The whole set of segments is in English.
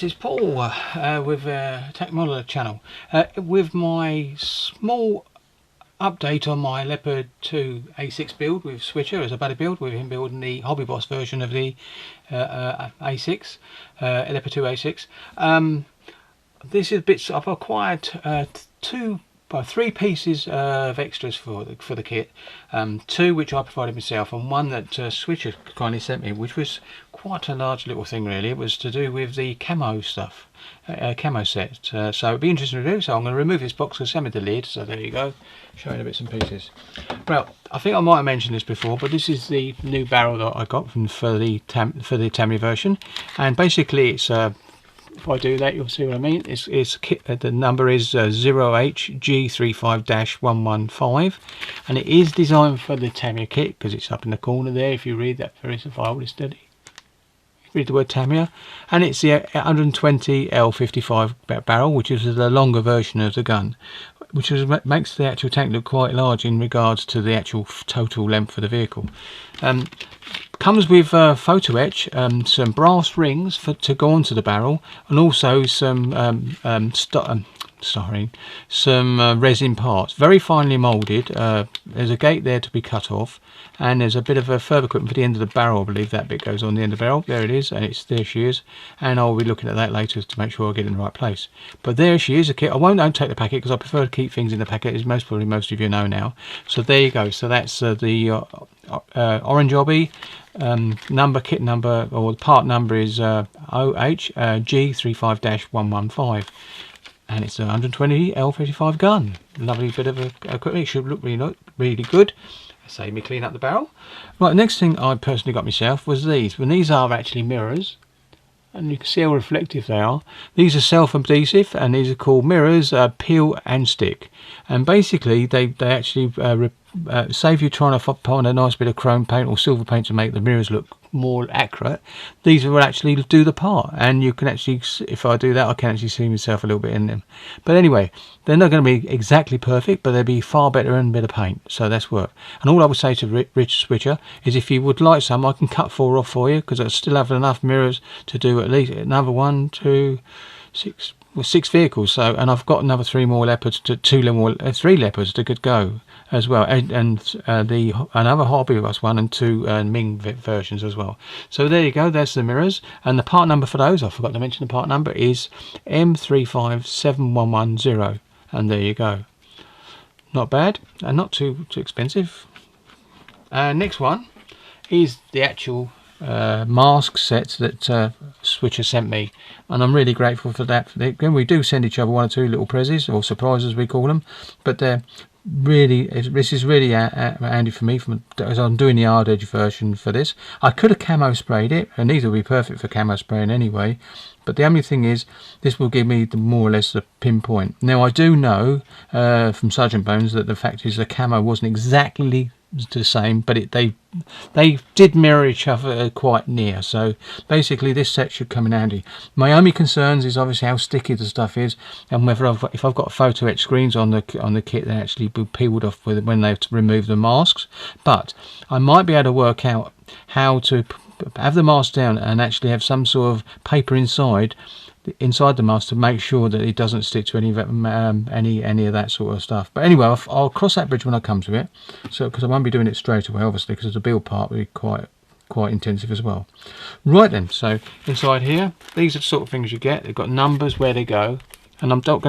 this is Paul with Tamiya channel with my small update on my Leopard 2 A6 build with Switcher as a buddy build, with him building the Hobby Boss version of the A6, Leopard 2 A6. This is bits I've acquired three pieces of extras for the kit, two which I provided myself, and one that Switcher kindly sent me, which was quite a large little thing really. It was to do with the camo stuff, camo set. So it'd be interesting to do. So I'm going to remove this box and send me the lid. So there you go, showing the bits and pieces. Well, I think I might have mentioned this before, but this is the new barrel that I got for the Tamiya version, and basically it's if I do that, you'll see what I mean. It's kit, the number is 0HG35-115, and it is designed for the Tamiya kit because it's up in the corner there. If you read that very survival steady, read the word Tamiya, and it's the 120 L55 barrel, which is the longer version of the gun, which makes the actual tank look quite large in regards to the actual total length of the vehicle. Comes with photo etch, some brass rings to go onto the barrel, and also some resin parts, very finely moulded. There's a gate there to be cut off, and there's a bit of a further equipment for the end of the barrel. I believe that bit goes on the end of the barrel. There it is, and there she is, and I'll be looking at that later to make sure I get it in the right place. But there she is, a kit. I won't take the packet because I prefer to keep things in the packet, as most of you know now. So there you go. So that's the orange obby. Kit number, or part number is OHG35-115, and it's a 120 L55 gun. Lovely bit of equipment. It should look really good. Save me clean up the barrel. Right, the next thing I personally got myself was these. When these are actually mirrors, and you can see how reflective they are. These are self-adhesive, and these are called mirrors, peel and stick. And basically they actually save you trying to find a nice bit of chrome paint or silver paint to make the mirrors look more accurate. These will actually do the part, and you can actually, if I do that, I can actually see myself a little bit in them. But anyway, they're not going to be exactly perfect, but they'll be far better than a bit of paint, so that's work. And all I would say to Rich Switcher is, if you would like some, I can cut 4 off for you, because I still have enough mirrors to do at least another 1, 2, 6, well, 6 vehicles. So, and I've got another 3 more leopards to 3 leopards that could go as well, and another Hobby Boss one and 2 Ming versions as well. So there you go, that's the mirrors, and the part number for those, I forgot to mention the part number, is M357110, and there you go. Not bad, and not too expensive. Next one is the actual mask sets that Switcher sent me, and I'm really grateful for that. Again, we do send each other 1 or 2 little prezzies, or surprises we call them, but this is really handy for me, as I'm doing the hard edge version for this. I could have camo sprayed it, and these will be perfect for camo spraying anyway, but the only thing is, this will give me more or less the pinpoint. Now I do know from Sergeant Bones that the fact is the camo wasn't exactly the same, but they did mirror each other quite near. So basically this set should come in handy. My only concerns is obviously how sticky the stuff is, and whether if I've got photo etch screens on the kit, they actually be peeled off when they've removed the masks. But I might be able to work out how to have the mask down and actually have some sort of paper inside the mask to make sure that it doesn't stick to any of that sort of stuff. But anyway, I'll cross that bridge when I come to it. So, because I won't be doing it straight away, obviously, because the build part will be quite intensive as well. Right then, so inside here, these are the sort of things you get. They've got numbers where they go, and I'm not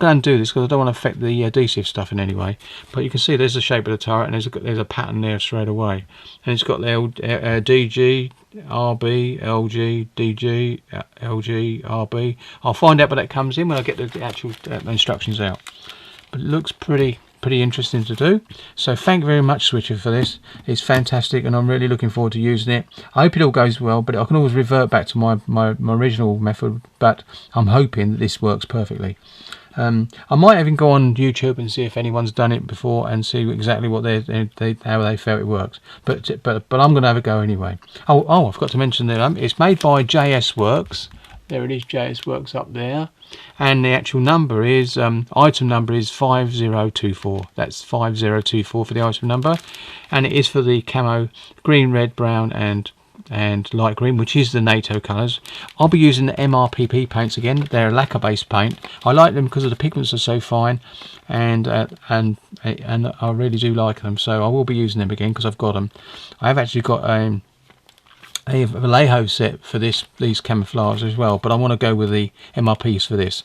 going to do this because I don't want to affect the adhesive stuff in any way. But you can see there's the shape of the turret, and there's a pattern there straight away, and it's got the DG, RB, LG, DG, LG, RB. I'll find out what that comes in when I get the actual instructions out. But it looks pretty interesting to do. So thank you very much, Switcher, for this. It's fantastic, and I'm really looking forward to using it. I hope it all goes well, but I can always revert back to my original method, but I'm hoping that this works perfectly. I might even go on YouTube and see if anyone's done it before and see exactly what how they felt it works. But I'm going to have a go anyway. Oh, I forgot to mention that it's made by JS Works. There it is, JS Works up there, and the actual number is item number is 5024. That's 5024 for the item number, and it is for the camo green, red, brown, and and light green, which is the NATO colours. I'll be using the MRPP paints again. They're a lacquer based paint. I like them because the pigments are so fine, and I really do like them, so I will be using them again because I've got them. I have actually got a Vallejo set for these camouflage as well, but I want to go with the MRPs for this.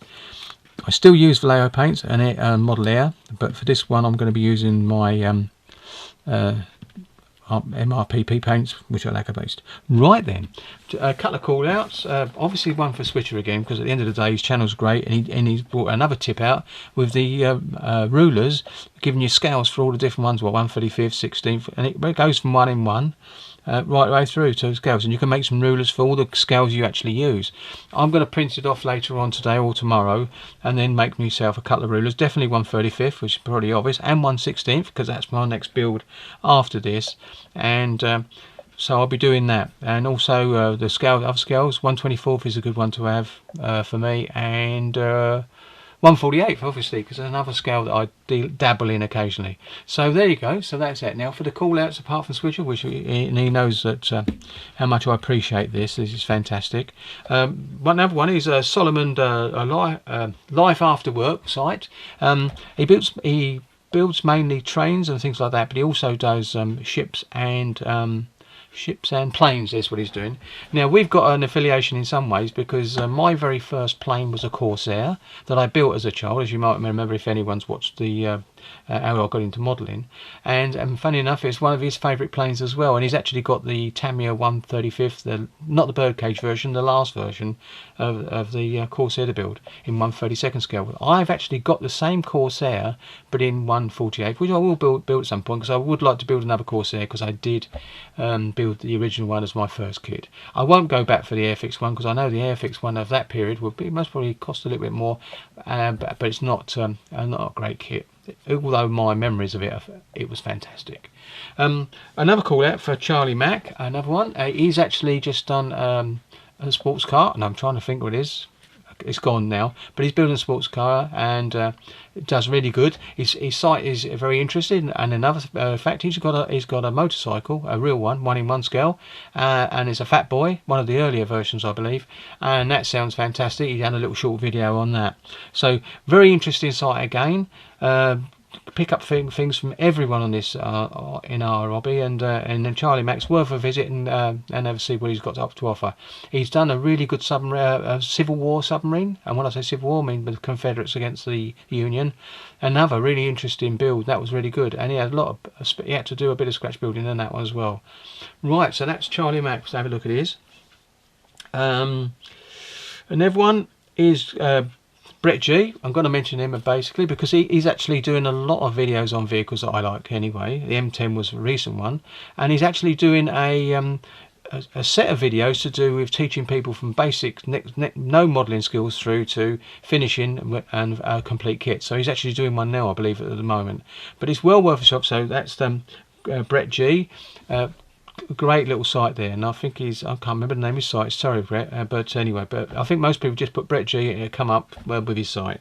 I still use Vallejo paints and Model Air, but for this one I'm going to be using my MRPP paints, which are lacquer based. Right then, a couple of call outs. Obviously one for Switcher again, because at the end of the day his channel's great, and he's brought another tip out with the rulers, giving you scales for all the different ones, 1/35, 16th, and it goes from 1 in 1 right way through to scales, and you can make some rulers for all the scales you actually use. I'm going to print it off later on today or tomorrow, and then make myself a couple of rulers, definitely 1/35, which is probably obvious, and 1/16, because that's my next build after this. And so I'll be doing that, and also the other scales. 1/24 is a good one to have for me, and 1/48 obviously, because there's another scale that I dabble in occasionally. So there you go. So that's it. Now for the call outs, apart from Switcher, which he knows that how much I appreciate this. This is fantastic. Another one is Solomon Life After Work site. He builds mainly trains and things like that, but he also does ships and planes. That's what he's doing. Now we've got an affiliation in some ways, because my very first plane was a Corsair that I built as a child, as you might remember if anyone's watched the how I got into modelling, and funny enough it's one of his favourite planes as well, and he's actually got the Tamiya 1/35, not the birdcage version, the last version of the Corsair to build in 1/32 scale. I've actually got the same Corsair but in 1/48, which I will build at some point, because I would like to build another Corsair, because I did build the original one as my first kit. I won't go back for the Airfix one, because I know the Airfix one of that period would be most probably cost a little bit more, but it's not a great kit, although my memories of it was fantastic. Another call out for Charlie Mack, another one. He's actually just done a sports car, and I'm trying to think what it is. It's gone now, but he's building a sports car, and it does really good. His site is very interesting, and another fact, he's got a motorcycle, a real one, 1 in 1 scale, and it's a Fat Boy, one of the earlier versions I believe, and that sounds fantastic. He had a little short video on that, so very interesting site again. Pick up things from everyone on this in our hobby, and then Charlie Mack's worth a visit, and have a see what he's got up to offer. He's done a really good Civil War submarine, and when I say Civil War I mean the Confederates against the Union. Another really interesting build that was really good, and he had he had to do a bit of scratch building in that one as well. Right, so that's Charlie Mack. Let's have a look at his. Another one is Brett G. I'm going to mention him basically because he's actually doing a lot of videos on vehicles that I like anyway. The M10 was a recent one, and he's actually doing a set of videos to do with teaching people from basic no modelling skills through to finishing and complete kits. So he's actually doing one now, I believe, at the moment, but it's well worth a shop. So that's Brett G. Great little site there, and I think I can't remember the name of his site, sorry Brett, but anyway, but I think most people just put Brett G and it'll come up with his site.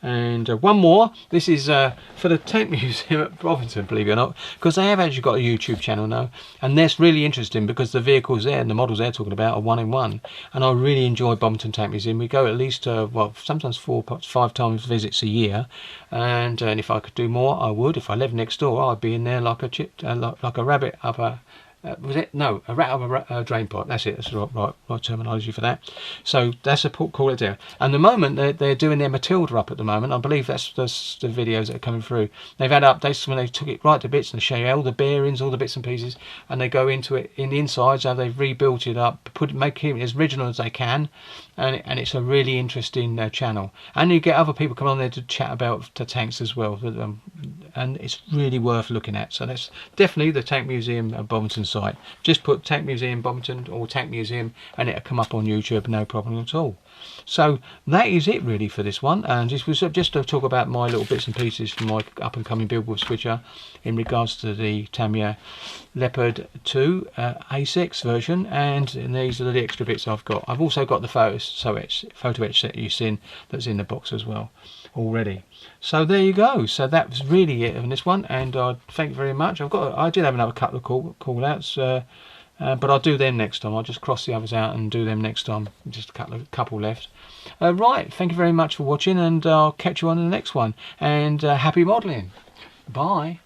And one more, this is for the Tank Museum at Bovington, believe it or not, because they have actually got a YouTube channel now, and that's really interesting because the vehicles there and the models they're talking about are 1 in 1, and I really enjoy Bovington Tank Museum. We go at least well, sometimes 4 or 5 times visits a year, and if I could do more I would. If I lived next door I'd be in there like a rabbit up a was it? No, a rat of a drain pipe. That's it. That's the right terminology for that. So that's a call it down. And the moment they're doing their Matilda up at the moment. I believe that's the videos that are coming through. They've had updates when they took it right to bits and show you all the bearings, all the bits and pieces, and they go into it in the insides. How they've rebuilt it up, make it as original as they can, and it's a really interesting channel. And you get other people come on there to chat about the tanks as well, and it's really worth looking at. So that's definitely the Tank Museum at Bovington site. Just put Tank Museum Bovington or Tank Museum and it'll come up on YouTube, no problem at all. So that is it really for this one, and this was just to talk about my little bits and pieces from my up and coming build with Switcher in regards to the Tamiya Leopard 2 A6 version, and these are the extra bits I've got. I've also got the photo etch set you've seen that's in the box as well already. So there you go. So that was really it on this one, and I thank you very much. I did have another couple of call outs. but I'll do them next time. I'll just cross the others out and do them next time. Just a couple left. Right, thank you very much for watching, and I'll catch you on the next one. And happy modelling. Bye.